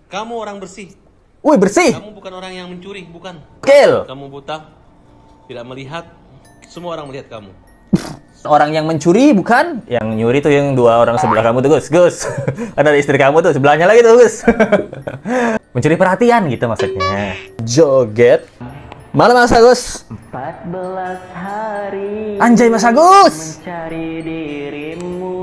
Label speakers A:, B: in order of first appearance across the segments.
A: Kamu orang bersih.
B: Wih, bersih.
A: Kamu bukan orang yang mencuri, bukan.
B: Kill.
A: Kamu buta, tidak melihat. Semua orang melihat kamu.
B: Orang yang mencuri bukan? Yang nyuri tuh yang dua orang sebelah kamu tuh, Gus. Gus. Ada istri kamu tuh sebelahnya lagi tuh, Gus. Mencuri perhatian gitu maksudnya. Joget. Malam Mas Agus.
C: 14 hari.
B: Anjay Mas Agus.
C: Mencari dirimu.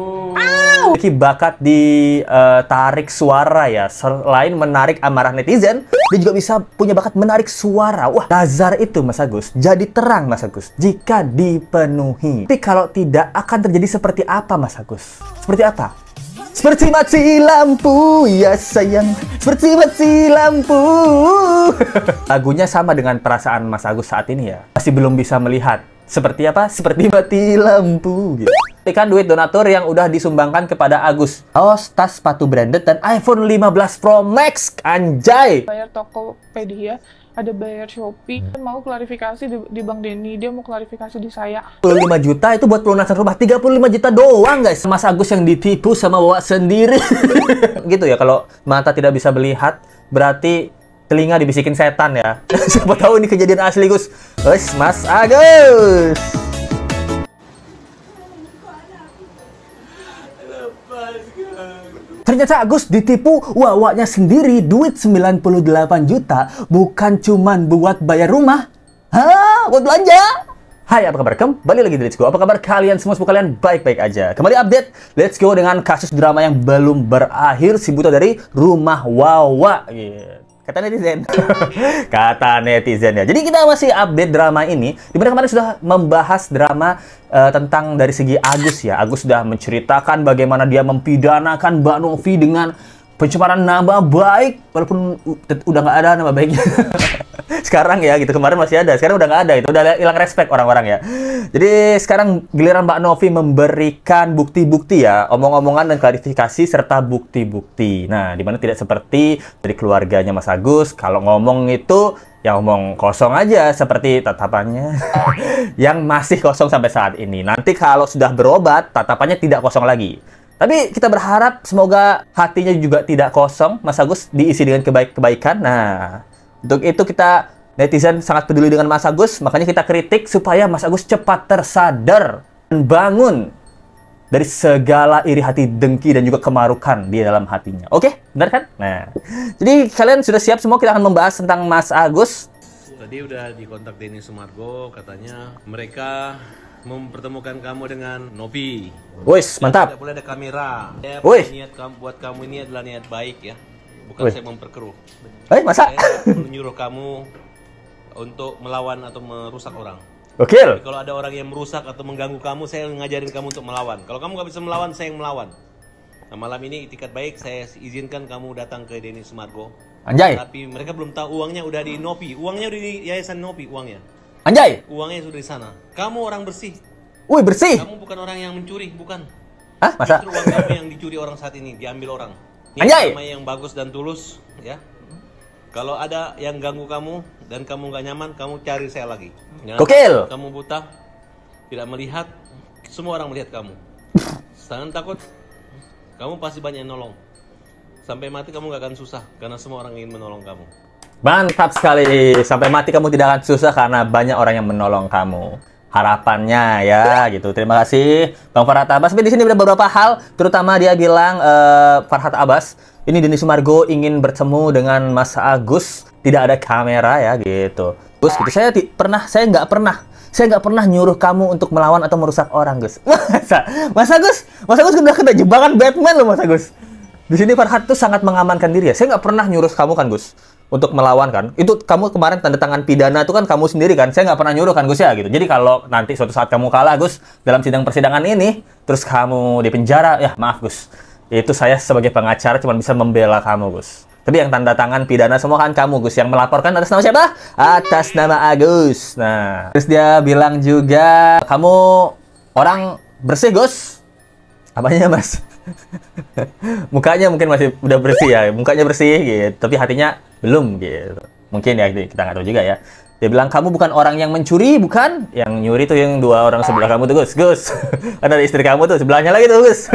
B: Memiliki bakat di tarik suara ya. Selain menarik amarah netizen, dia juga bisa punya bakat menarik suara. Wah, Nazar itu Mas Agus jadi terang Mas Agus jika dipenuhi. Tapi kalau tidak akan terjadi seperti apa Mas Agus? Seperti apa? Seperti mati lampu, ya sayang. Seperti mati lampu. Lagunya sama dengan perasaan Mas Agus saat ini ya. Masih belum bisa melihat. Seperti apa? Seperti mati lampu gitu. Ikan duit donatur yang udah disumbangkan kepada Agus. Kaos, tas, sepatu branded, dan iPhone 15 Pro Max. Anjay!
D: Bayar Tokopedia, ada bayar Shopee. Mau klarifikasi di Bang Denny, dia mau klarifikasi di saya.
B: 25 juta itu buat pelunasan rumah, 35 juta doang guys. Mas Agus yang ditipu sama bawa sendiri. Gitu ya, kalau mata tidak bisa melihat, berarti telinga dibisikin setan ya. Siapa tahu ini kejadian asli Gus. Wes, Mas Agus. Ternyata Agus ditipu wawaknya sendiri, duit 98 juta bukan cuman buat bayar rumah. Hah? Buat belanja? Hai, apa kabar? Kembali lagi di Let's Go. Apa kabar kalian semua? Semoga kalian baik-baik aja. Kembali update Let's Go dengan kasus drama yang belum berakhir, si buta dari rumah Wawa. Kata netizen. Kata netizen ya. Jadi kita masih update drama ini. Dimana kemarin sudah membahas drama tentang dari segi Agus ya. Agus sudah menceritakan bagaimana dia mempidanakan Mbak Novi dengan pencemaran nama baik. Walaupun udah nggak ada nama baiknya. Sekarang ya gitu. Kemarin masih ada. Sekarang udah nggak ada. Itu udah hilang respect orang-orang ya. Jadi sekarang giliran Mbak Novi memberikan bukti-bukti ya. Omong-omongan dan klarifikasi serta bukti-bukti. Nah, dimana tidak seperti dari keluarganya Mas Agus. Kalau ngomong itu ya ngomong kosong aja. Seperti tatapannya. Yang masih kosong sampai saat ini. Nanti kalau sudah berobat, tatapannya tidak kosong lagi. Tapi kita berharap semoga hatinya juga tidak kosong. Mas Agus diisi dengan kebaikan. Nah, untuk itu kita netizen sangat peduli dengan Mas Agus, makanya kita kritik supaya Mas Agus cepat tersadar dan bangun dari segala iri hati, dengki, dan juga kemarukan di dalam hatinya. Oke? Benar kan? Nah, jadi kalian sudah siap semua, kita akan membahas tentang Mas Agus.
A: Tadi udah dikontak Denny Sumargo, katanya mereka mempertemukan kamu dengan Novi.
B: Wis, mantap.
A: Tidak boleh ada kamera. Niat kamu buat kamu ini adalah niat baik ya. Bukan saya memperkeruh.
B: Masa?
A: Saya menyuruh kamu untuk melawan atau merusak orang.
B: Oke.
A: Kalau ada orang yang merusak atau mengganggu kamu, saya ngajarin kamu untuk melawan. Kalau kamu nggak bisa melawan, saya yang melawan. Nah, malam ini itikat baik, saya izinkan kamu datang ke Denny Sumargo.
B: Anjay.
A: Tapi mereka belum tahu uangnya udah di Novi. Uangnya udah di Yayasan Novi, uangnya.
B: Anjay.
A: Uangnya sudah di sana. Kamu orang bersih.
B: Wih, bersih.
A: Kamu bukan orang yang mencuri, bukan.
B: Hah? Masa?
A: Justru uang kamu yang dicuri orang saat ini, diambil orang. Ini
B: Anjay.
A: nama yang bagus dan tulus, ya. Kalau ada yang ganggu kamu dan kamu nggak nyaman, kamu cari saya lagi. Ya?
B: Gokil.
A: Kamu buta, tidak melihat, semua orang melihat kamu. Jangan takut, kamu pasti banyak yang nolong. Sampai mati kamu nggak akan susah, karena semua orang ingin menolong kamu.
B: Mantap sekali. Sampai mati kamu tidak akan susah karena banyak orang yang menolong kamu. Harapannya ya gitu. Terima kasih Bang Farhat Abbas. Tapi di sini ada beberapa hal, terutama dia bilang Farhat Abbas, ini Denny Sumargo ingin bertemu dengan Mas Agus, tidak ada kamera ya gitu. Gus, gitu. Saya nggak pernah nyuruh kamu untuk melawan atau merusak orang, Gus. Mas Agus udah kena jebakan Batman loh, Mas Agus. Di sini Farhat tuh sangat mengamankan diri ya. Saya nggak pernah nyuruh kamu kan, Gus, untuk melawan kan. Itu kamu kemarin tanda tangan pidana itu kan kamu sendiri kan. Saya nggak pernah nyuruh kan, Gus ya gitu. Jadi kalau nanti suatu saat kamu kalah, Gus, dalam sidang persidangan ini, terus kamu di penjara, ya maaf, Gus. Itu saya sebagai pengacara cuma bisa membela kamu, Gus. Tapi yang tanda tangan pidana semua kan kamu, Gus. Yang melaporkan atas nama siapa? Atas nama Agus. Nah, terus dia bilang juga, kamu orang bersih, Gus. Apanya, Mas? Mukanya mungkin masih udah bersih ya. Mukanya bersih gitu. Tapi hatinya belum gitu. Mungkin ya, kita nggak tahu juga ya. Dia bilang, kamu bukan orang yang mencuri, bukan? Yang nyuri tuh yang dua orang sebelah kamu tuh, Gus. Gus. Ada istri kamu tuh sebelahnya lagi tuh, Gus.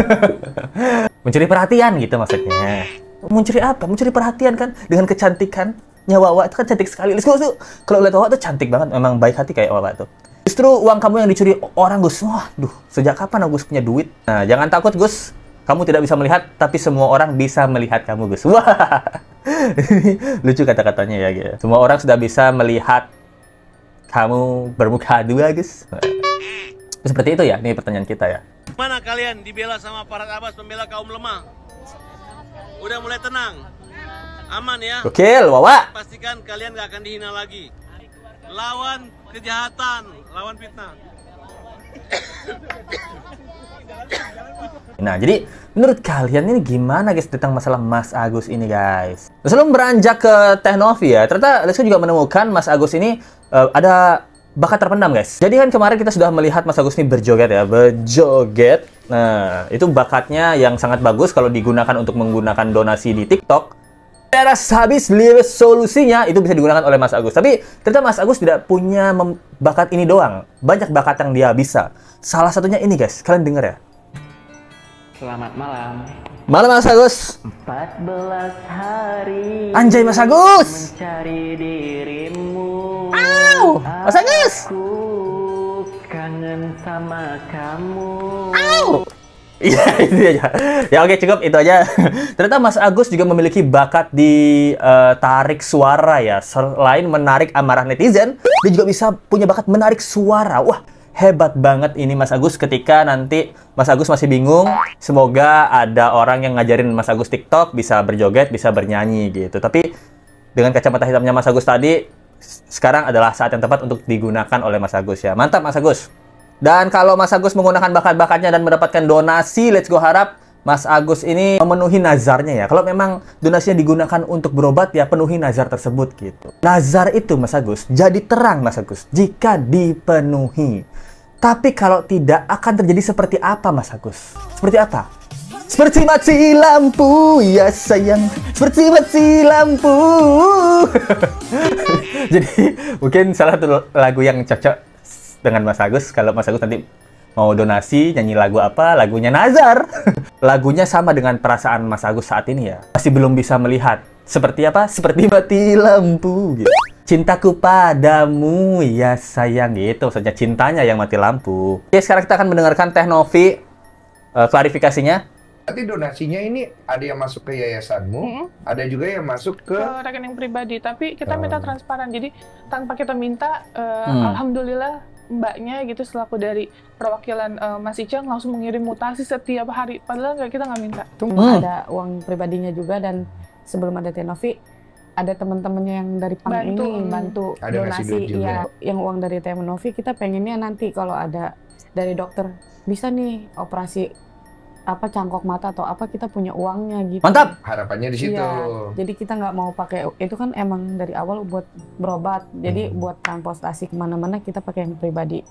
B: Mencuri perhatian gitu maksudnya. Mencuri apa? Mencuri perhatian kan? Dengan kecantikannya Wawa itu kan cantik sekali. Let's go tuh. Kalau lihat Wawa tuh cantik banget, memang baik hati kayak Wawa tuh. Justru uang kamu yang dicuri orang, Gus. Waduh, sejak kapan Gus punya duit? Nah, jangan takut, Gus. Kamu tidak bisa melihat, tapi semua orang bisa melihat kamu, Gus. Wah, lucu kata-katanya ya, gitu. Semua orang sudah bisa melihat kamu bermuka dua, Gus. Seperti itu ya, ini pertanyaan kita ya.
A: Mana kalian dibela sama Farhad Abbas pembela kaum lemah? Udah mulai tenang? Aman ya?
B: Gokil, Wawa.
A: Pastikan kalian gak akan dihina lagi. Lawan kejahatan, lawan fitnah.
B: Nah, jadi menurut kalian ini gimana guys tentang masalah Mas Agus ini guys? Sebelum beranjak ke Teh Novi ya, ternyata Lesko juga menemukan Mas Agus ini ada bakat terpendam guys. Jadi kan kemarin kita sudah melihat Mas Agus ini berjoget ya, berjoget. Nah, itu bakatnya yang sangat bagus kalau digunakan untuk menggunakan donasi di TikTok. Beres habis liris solusinya itu bisa digunakan oleh Mas Agus. Tapi ternyata Mas Agus tidak punya bakat ini doang. Banyak bakat yang dia bisa. Salah satunya ini guys, kalian denger ya.
C: Selamat malam.
B: Malam Mas Agus.
C: 14 hari.
B: Anjay Mas Agus.
C: Mencari dirimu.
B: Au, Mas Agus.
C: Aku kangen sama kamu.
B: Au. Iya, itu aja. Ya oke, cukup itu aja. Ternyata Mas Agus juga memiliki bakat di tarik suara ya. Selain menarik amarah netizen, dia juga bisa punya bakat menarik suara. Wah, hebat banget ini Mas Agus. Ketika nanti Mas Agus masih bingung, semoga ada orang yang ngajarin Mas Agus TikTok, bisa berjoget, bisa bernyanyi gitu. Tapi dengan kacamata hitamnya Mas Agus tadi, sekarang adalah saat yang tepat untuk digunakan oleh Mas Agus ya. Mantap Mas Agus. Dan kalau Mas Agus menggunakan bakat-bakatnya dan mendapatkan donasi, let's go harap Mas Agus ini memenuhi nazarnya ya. Kalau memang donasinya digunakan untuk berobat, ya penuhi nazar tersebut gitu. Nazar itu Mas Agus jadi terang Mas Agus jika dipenuhi. Tapi kalau tidak, akan terjadi seperti apa Mas Agus? Seperti apa? Seperti mati lampu ya sayang, seperti mati lampu. Jadi mungkin salah satu lagu yang cocok dengan Mas Agus, kalau Mas Agus nanti mau donasi, nyanyi lagu apa? Lagunya Nazar. Lagunya sama dengan perasaan Mas Agus saat ini ya. Masih belum bisa melihat. Seperti apa? Seperti mati lampu gitu. Cintaku padamu ya sayang gitu. Saja cintanya yang mati lampu. Oke, sekarang kita akan mendengarkan Teh Novi klarifikasinya.
E: Nanti donasinya ini ada yang masuk ke yayasanmu, ada juga yang masuk ke
D: rekening pribadi. Tapi kita minta transparan. Jadi tanpa kita minta, alhamdulillah mbaknya gitu selaku dari perwakilan Mas Icang langsung mengirim mutasi setiap hari. Padahal kita nggak minta.
F: Ada uang pribadinya juga, dan sebelum ada Teh Novi ada teman-temannya yang dari PAM ini bantu
E: ada
F: donasi ya. Yang uang dari Teh Novi kita pengennya nanti kalau ada dari dokter bisa nih operasi apa cangkok mata atau apa, kita punya uangnya gitu.
B: Mantap.
E: Harapannya di situ.
F: Iya, jadi kita nggak mau pakai itu kan emang dari awal buat berobat. Jadi buat transportasi kemana-mana kita pakai yang pribadi.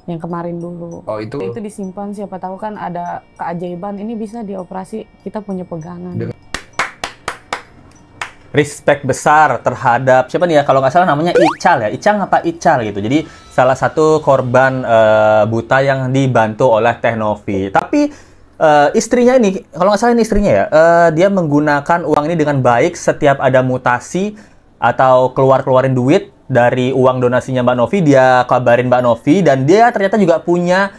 F: Yang kemarin dulu.
E: Oh itu
F: disimpan, siapa tahu kan ada keajaiban ini bisa dioperasi, kita punya pegangan.
B: Respect besar terhadap siapa nih ya, kalau nggak salah namanya Ical ya, Icang apa Ical gitu. Jadi salah satu korban buta yang dibantu oleh Teh Novi. Tapi istrinya ini, kalau nggak salah ini istrinya ya, dia menggunakan uang ini dengan baik. Setiap ada mutasi atau keluarin duit dari uang donasinya Mbak Novi, dia kabarin Mbak Novi, dan dia ternyata juga punya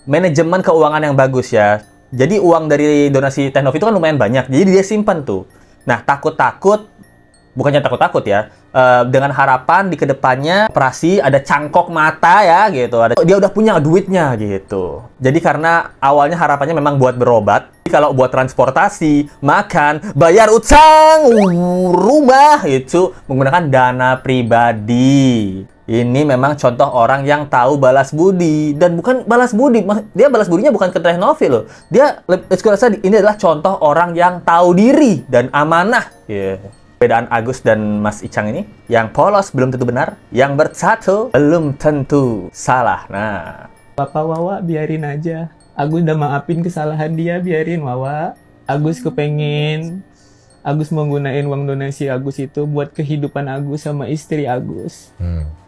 B: manajemen keuangan yang bagus ya. Jadi uang dari donasi Teh Novi itu kan lumayan banyak, jadi dia simpan tuh. Nah, bukannya takut-takut ya, dengan harapan di kedepannya operasi ada cangkok mata ya gitu, dia udah punya duitnya gitu. Jadi karena awalnya harapannya memang buat berobat, kalau buat transportasi, makan, bayar utang rumah itu menggunakan dana pribadi. Ini memang contoh orang yang tahu balas budi, dan bukan balas budi, dia balas budinya bukan ke Teh Novi loh. Dia rasa ini adalah contoh orang yang tahu diri dan amanah. Perbedaan Agus dan Mas Icang ini, yang polos belum tentu benar, yang bersatu belum tentu salah. Nah,
G: Bapak Wawa biarin aja. Agus udah maafin kesalahan dia, biarin Wawa. Agus kepengen Agus mau gunain uang donasi Agus itu buat kehidupan Agus sama istri Agus.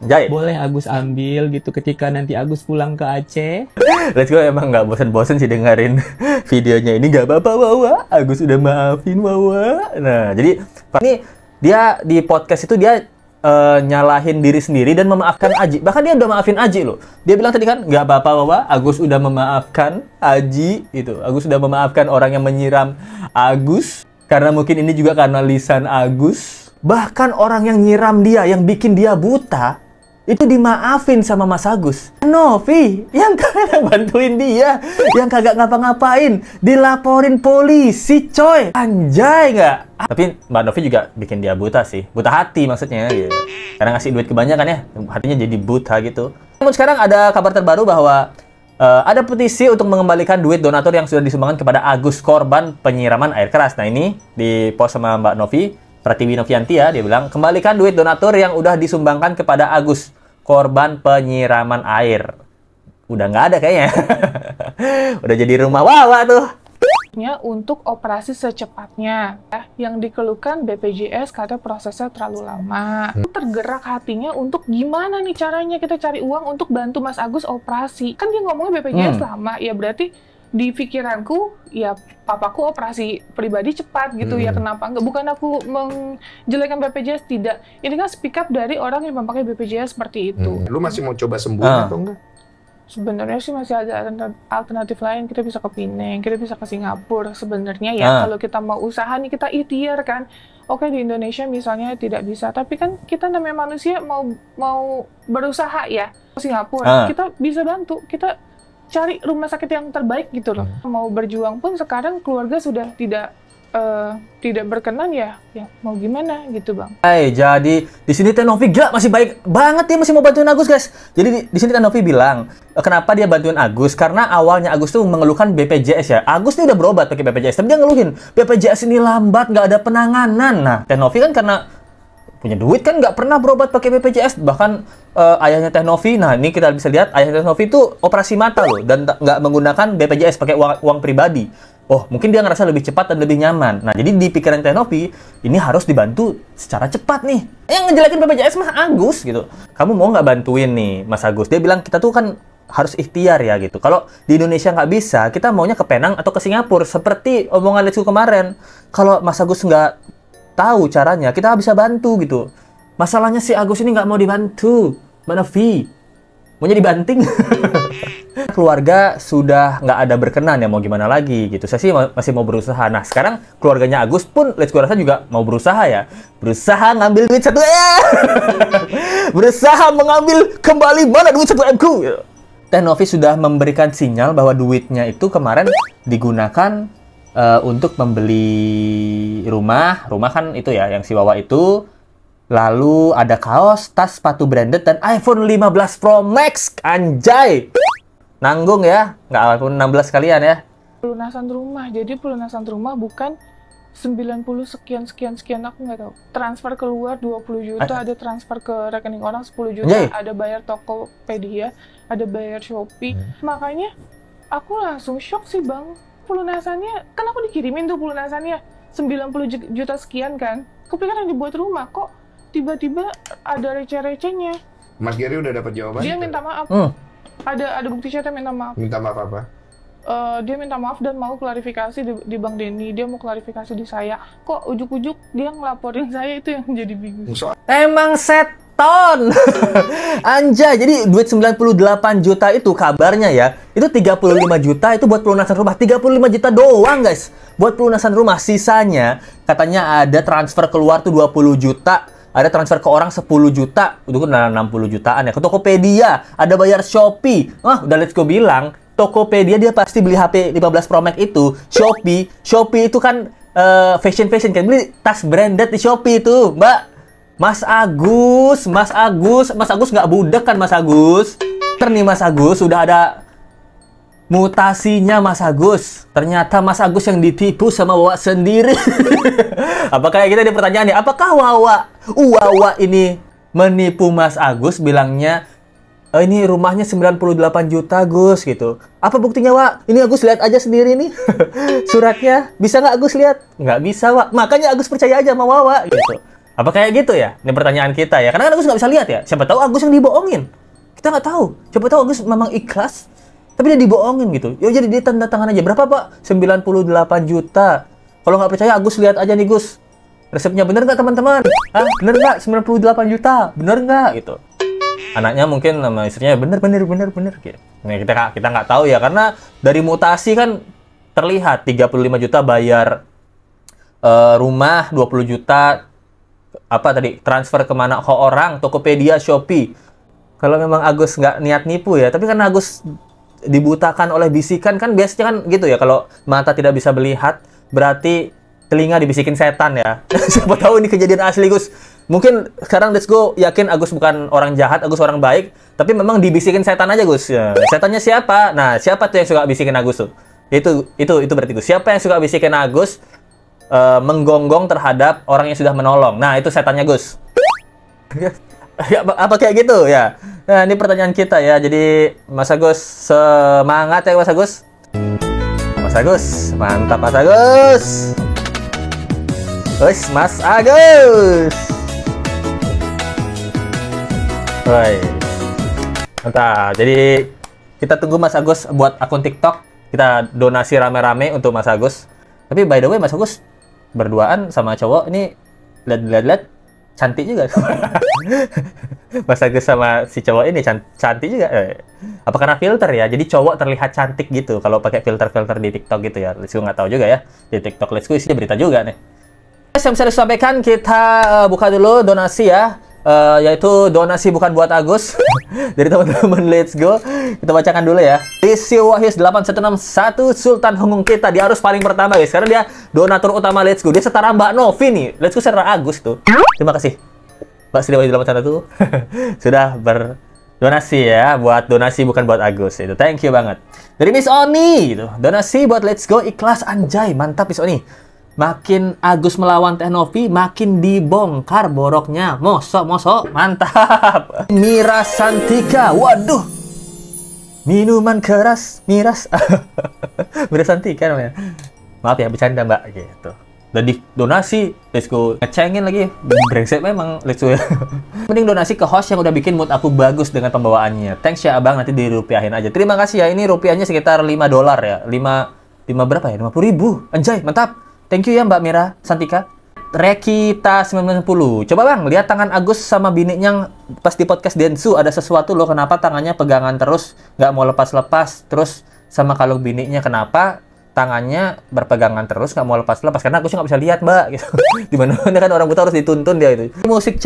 B: Jai.
G: Boleh Agus ambil gitu ketika nanti Agus pulang ke Aceh.
B: Let's go, emang nggak bosen-bosen sih dengerin videonya ini. Nggak apa-apa Wawa, Agus udah maafin Wawa. Nah, jadi ini dia di podcast itu dia nyalahin diri sendiri dan memaafkan Aji. Bahkan dia udah maafin Aji loh. Dia bilang tadi kan, nggak apa-apa Wawa, Agus udah memaafkan Aji. Itu, Agus udah memaafkan orang yang menyiram Agus. Karena mungkin ini juga karena lisan Agus. Bahkan orang yang nyiram dia, yang bikin dia buta, itu dimaafin sama Mas Agus. Novi, yang kagak bantuin dia, yang kagak ngapa-ngapain, dilaporin polisi, coy. Anjay nggak? Tapi Mbak Novi juga bikin dia buta sih. Buta hati maksudnya. Gitu. Karena ngasih duit kebanyakan ya, hatinya jadi buta gitu. Namun sekarang ada kabar terbaru bahwa ada petisi untuk mengembalikan duit donatur yang sudah disumbangkan kepada Agus, korban penyiraman air keras. Nah ini di post sama Mbak Novi, Pratiwi Novianti ya, dia bilang, kembalikan duit donatur yang udah disumbangkan kepada Agus, korban penyiraman air. Udah nggak ada kayaknya. Udah jadi rumah Wawa tuh.
D: Untuk operasi secepatnya, yang dikeluhkan BPJS karena prosesnya terlalu lama. Tergerak hatinya untuk gimana nih caranya kita cari uang untuk bantu Mas Agus operasi. Kan dia ngomongnya BPJS lama, ya berarti di pikiranku, ya papaku operasi pribadi cepat gitu, ya kenapa enggak? Bukan aku menjelekkan BPJS, tidak. Ini kan speak up dari orang yang memakai BPJS seperti itu.
E: Lu masih mau coba sembuh atau enggak?
D: Sebenarnya sih masih ada alternatif lain. Kita bisa ke Pineng, kita bisa ke Singapura. Sebenarnya ya kalau kita mau usaha nih, kita ikhtiar kan. Oke, di Indonesia misalnya tidak bisa, tapi kan kita namanya manusia mau berusaha ya. Singapura kita bisa bantu, kita cari rumah sakit yang terbaik gitu loh. Mau berjuang pun sekarang keluarga sudah tidak berkenan ya mau gimana gitu Bang.
B: Jadi di sini Teh Novi gak masih baik banget, dia masih mau bantuin Agus guys. Jadi di sini Teh Novi bilang kenapa dia bantuin Agus, karena awalnya Agus tuh mengeluhkan BPJS ya. Agus nih udah berobat pakai BPJS, tapi dia ngeluhin BPJS ini lambat, nggak ada penanganan. Nah Teh Novi kan karena punya duit kan nggak pernah berobat pakai BPJS. Bahkan ayahnya Teh Novi, nah ini kita bisa lihat ayahnya Teh Novi itu operasi mata loh, dan nggak menggunakan BPJS, pakai uang pribadi. Oh, mungkin dia ngerasa lebih cepat dan lebih nyaman. Nah, jadi di pikiran Teh Novi, ini harus dibantu secara cepat nih. Yang ngejelekin BPJS mah Agus gitu. Kamu mau nggak bantuin nih Mas Agus? Dia bilang kita tuh kan harus ikhtiar ya gitu. Kalau di Indonesia nggak bisa, kita maunya ke Penang atau ke Singapura. Seperti omongan Letsku kemarin. Kalau Mas Agus nggak tahu caranya, kita bisa bantu gitu. Masalahnya si Agus ini nggak mau dibantu. Mbak Novi maunya dibanting. Keluarga sudah nggak ada berkenan ya, mau gimana lagi gitu. Saya sih masih mau berusaha. Nah sekarang keluarganya Agus pun Let's Go rasa juga mau berusaha ya. Berusaha ngambil duit 1M. Berusaha mengambil kembali mana duit 1M ku. Teh Novi sudah memberikan sinyal bahwa duitnya itu kemarin digunakan untuk membeli rumah. Rumah kan itu ya yang si Wawa itu. Lalu ada kaos, tas, sepatu branded, dan iPhone 15 Pro Max. Anjay! Nanggung ya, nggak iPhone 16 kalian ya.
D: Pelunasan rumah, jadi pelunasan rumah bukan 90 sekian, aku nggak tahu. Transfer keluar 20 juta, ada transfer ke rekening orang 10 juta, ada bayar Tokopedia, ada bayar Shopee. Makanya aku langsung shock sih Bang. Pelunasannya, kan aku dikirimin tuh pelunasannya 90 juta sekian kan. Kupikir yang dibuat rumah, kok tiba-tiba ada receh-recehnya.
E: Mas Gary udah dapat jawaban?
D: Dia minta maaf. Ada bukti chatnya minta maaf.
E: Minta maaf apa?
D: Dia minta maaf dan mau klarifikasi di Bang Denny. Dia mau klarifikasi di saya. Kok ujuk-ujuk dia ngelaporin saya, itu yang jadi bingung.
B: Emang seton. Anjay, jadi duit 98 juta itu kabarnya ya. Itu 35 juta itu buat pelunasan rumah. 35 juta doang guys. Buat pelunasan rumah. Sisanya katanya ada transfer keluar tuh 20 juta. Ada transfer ke orang 10 juta, itu kan 60 jutaan ya. Ke Tokopedia, ada bayar Shopee. Udah Let's Go bilang, Tokopedia dia pasti beli HP 15 Pro Max itu. Shopee itu kan fashion kan. Beli tas branded di Shopee itu, Mbak. Mas Agus nggak budak kan Mas Agus? Nih Mas Agus, sudah ada mutasinya Mas Agus. Ternyata Mas Agus yang ditipu sama Wawa sendiri. Apakah kita ada pertanyaan nih? Apakah Wawa ini menipu Mas Agus bilangnya Ini rumahnya 98 juta, Gus, gitu. Apa buktinya, Wak? Ini Agus lihat aja sendiri nih. Suratnya. Bisa nggak Agus lihat? Nggak bisa, Wak. Makanya Agus percaya aja sama Wawa, gitu. Apa kayak gitu ya? Ini pertanyaan kita ya. Karena kan Agus nggak bisa lihat ya. Siapa tahu Agus yang dibohongin. Kita nggak tahu. Siapa tahu Agus memang ikhlas, tapi dia dibohongin gitu. Ya jadi dia tanda tangan aja. Berapa, Pak? 98 juta. Kalau nggak percaya, Agus lihat aja nih, Gus. Resepnya bener nggak, teman-teman? Ah, bener nggak? 98 juta. Bener nggak? Gitu. Anaknya mungkin sama istrinya bener gitu. Nah, kita nggak tahu ya, karena dari mutasi kan terlihat 35 juta bayar rumah, 20 juta apa tadi transfer kemana ke orang, Tokopedia, Shopee. Kalau memang Agus nggak niat nipu ya, tapi karena Agus dibutakan oleh bisikan, kan biasanya kan gitu ya, kalau mata tidak bisa melihat berarti telinga dibisikin setan ya. Siapa tahu ini kejadian asli, Gus. Mungkin sekarang Let's Go yakin Agus bukan orang jahat, Agus orang baik, tapi memang dibisikin setan aja, Gus. Ya. Setannya siapa? Nah, siapa tuh yang suka bisikin Agus tuh? Itu berarti Gus. Siapa yang suka bisikin Agus menggonggong terhadap orang yang sudah menolong? Nah, itu setannya, Gus. Ya, apa kayak gitu ya? Nah, ini pertanyaan kita ya. Jadi, Mas Agus semangat ya, Mas Agus. Mas Agus, mantap Mas Agus. Wes, Mas Agus. Woi. Mantap. Jadi kita tunggu Mas Agus buat akun TikTok. Kita donasi rame-rame untuk Mas Agus. Tapi by the way, Mas Agus berduaan sama cowok ini lihat cantik juga. Mas Agus sama si cowok ini cantik juga. Apa karena filter ya? Jadi cowok terlihat cantik gitu kalau pakai filter-filter di TikTok gitu ya. Let's Go nggak tahu juga ya. Di TikTok Let's Go isinya berita juga nih. Yang bisa disampaikan, kita buka dulu donasi ya. Yaitu donasi bukan buat Agus dari teman-teman Let's Go. Kita bacakan dulu ya. Rizky Wahyus 8161 Sultan Hongkong kita di arus paling pertama, guys. Karena dia donatur utama Let's Go. Dia setara Mbak Novi nih. Let's Go setara Agus tuh. Terima kasih Mbak Sri Wahyus 81 sudah berdonasi ya, buat donasi bukan buat Agus. Itu thank you banget. Dari Miss Oni gitu. Donasi buat Let's Go ikhlas, anjay. Mantap Miss Oni. Makin Agus melawan Teh Novi, makin dibongkar boroknya. Mosok, mantap. Mira Santika, waduh. Minuman keras, miras. Mira Santika namanya. Maaf ya, bercanda Mbak, gitu. Udah di donasi, Let's Go ngecengin lagi. Brengsek memang, Let's Go ya. Mending donasi ke host yang udah bikin mood aku bagus dengan pembawaannya. Thanks ya Abang, nanti dirupiahin aja. Terima kasih ya, ini rupiahnya sekitar $5 ya. 5 berapa ya? 50.000. Anjay, mantap. Thank you ya Mbak Mira Santika. Rekita 990. Coba Bang, lihat tangan Agus sama bininya pas di podcast Densu. Ada sesuatu loh, kenapa tangannya pegangan terus, nggak mau lepas-lepas. Terus sama kalau bininya kenapa tangannya berpegangan terus, nggak mau lepas-lepas. Karena Agus nggak bisa lihat Mbak. Gitu. Dimana kan orang buta harus dituntun dia itu. Musik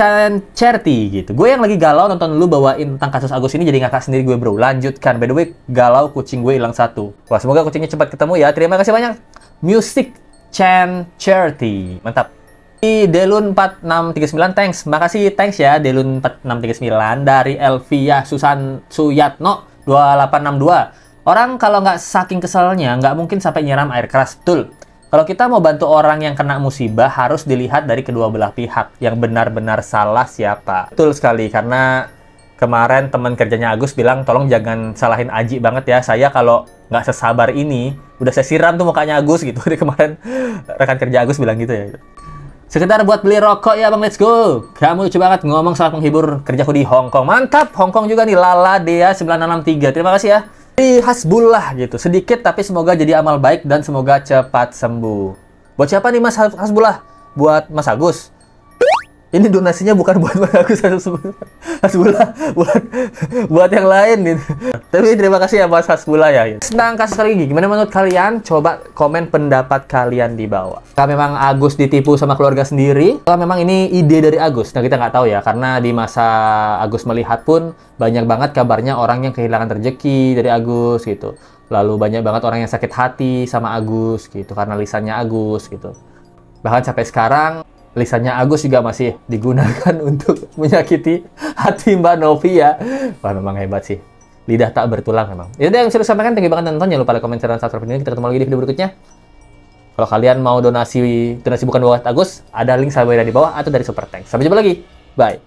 B: charity gitu. Gue yang lagi galau nonton lu bawain tentang kasus Agus ini jadi ngakak sendiri gue bro. Lanjutkan. By the way, galau kucing gue hilang 1. Wah, semoga kucingnya cepat ketemu ya. Terima kasih banyak. Music charity, mantap. Di Delun 4639, thanks. Makasih, thanks ya Delun 4639 dari Elvia Susan Suyatno 2862. Orang kalau nggak saking keselnya nggak mungkin sampai nyiram air keras, betul. Kalau kita mau bantu orang yang kena musibah harus dilihat dari kedua belah pihak. Yang benar-benar salah siapa. Betul sekali, karena kemarin teman kerjanya Agus bilang tolong jangan salahin Aji banget ya. Saya kalau nggak sesabar ini udah saya siram tuh mukanya Agus gitu. Dari kemarin rekan kerja Agus bilang gitu ya. Sekedar buat beli rokok ya Bang, Let's Go. Kamu lucu banget ngomong soal penghibur kerjaku di Hong Kong. Mantap, Hong Kong juga nih. Lala Dea 9663. Terima kasih ya. Di Hasbullah gitu. Sedikit tapi semoga jadi amal baik dan semoga cepat sembuh. Buat siapa nih Mas Hasbullah? Buat Mas Agus. Ini donasinya bukan buat Mas Agus Hasbullah, buat yang lain gitu. Tapi terima kasih ya Mas Hasbullah ya. Tentang kasus kali ini, gimana menurut kalian? Coba komen pendapat kalian di bawah. Kalau memang Agus ditipu sama keluarga sendiri, kalau memang ini ide dari Agus, nah kita nggak tahu ya. Karena di masa Agus melihat pun banyak banget kabarnya orang yang kehilangan rezeki dari Agus gitu. Lalu banyak banget orang yang sakit hati sama Agus gitu karena lisannya Agus gitu. Bahkan sampai sekarang lisannya Agus juga masih digunakan untuk menyakiti hati Mbak Novi ya. Wah, memang hebat sih. Lidah tak bertulang memang. Itu yang saya sampaikan. Thank you banget nonton. Jangan lupa like, comment, share, dan subscribe ini. Kita ketemu lagi di video berikutnya. Kalau kalian mau donasi bukan buat Agus, ada link saya di bawah atau dari Super Thanks. Sampai jumpa lagi. Bye.